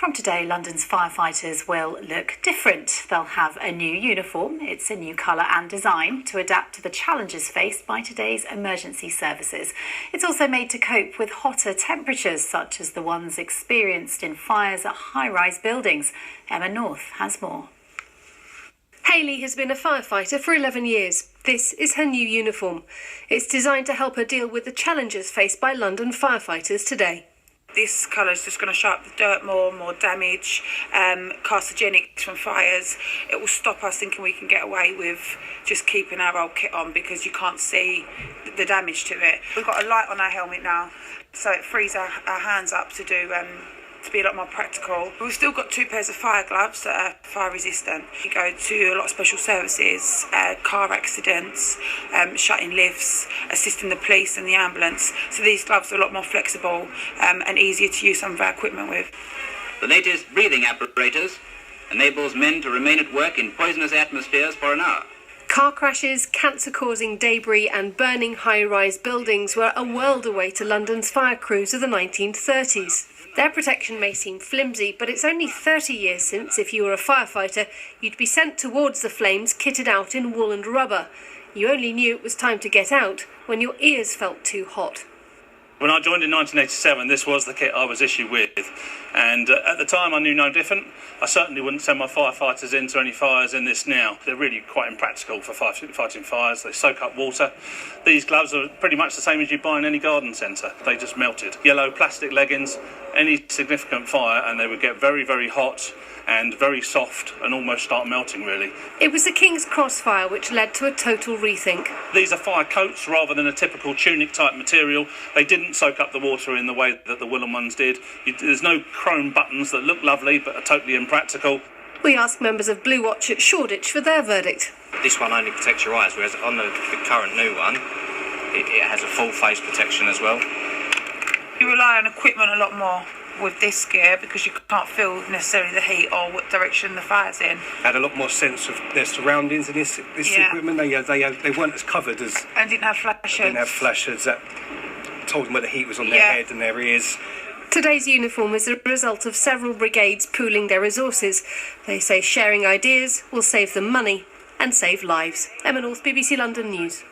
From today, London's firefighters will look different. They'll have a new uniform. It's a new colour and design to adapt to the challenges faced by today's emergency services. It's also made to cope with hotter temperatures, such as the ones experienced in fires at high-rise buildings. Emma North has more. Hayley has been a firefighter for 11 years. This is her new uniform. It's designed to help her deal with the challenges faced by London firefighters today. This colour is just going to show up the dirt more damage, carcinogenics from fires. It will stop us thinking we can get away with just keeping our old kit on because you can't see the damage to it. We've got a light on our helmet now, so it frees our hands up to be a lot more practical. We've still got 2 pairs of fire gloves that are fire resistant. We go to a lot of special services, car accidents, shutting lifts, assisting the police and the ambulance. So these gloves are a lot more flexible and easier to use some of our equipment with. The latest breathing apparatus enables men to remain at work in poisonous atmospheres for an hour. Car crashes, cancer-causing debris and burning high-rise buildings were a world away to London's fire crews of the 1930s. Their protection may seem flimsy, but it's only 30 years since, if you were a firefighter, you'd be sent towards the flames kitted out in wool and rubber. You only knew it was time to get out when your ears felt too hot. When I joined in 1987, this was the kit I was issued with, and at the time I knew no different. I certainly wouldn't send my firefighters into any fires in this now. They're really quite impractical for fighting fires. They soak up water. These gloves are pretty much the same as you buy in any garden centre. They just melted. Yellow plastic leggings, any significant fire, and they would get very, very hot and very soft and almost start melting, really. It was the King's Cross fire which led to a total rethink. These are fire coats rather than a typical tunic-type material. They didn't soak up the water in the way that the woolen ones did. There's no chrome buttons that look lovely but are totally impractical. We asked members of Blue Watch at Shoreditch for their verdict. This one only protects your eyes, whereas on the current new one, it has a full face protection as well. You rely on equipment a lot more with this gear because you can't feel necessarily the heat or what direction the fire's in. Had a lot more sense of their surroundings in this equipment. They weren't as covered as... And didn't have flashers. Didn't have flashers that told them where the heat was on their head and their ears. Today's uniform is a result of several brigades pooling their resources. They say sharing ideas will save them money and save lives. Emma North, BBC London News.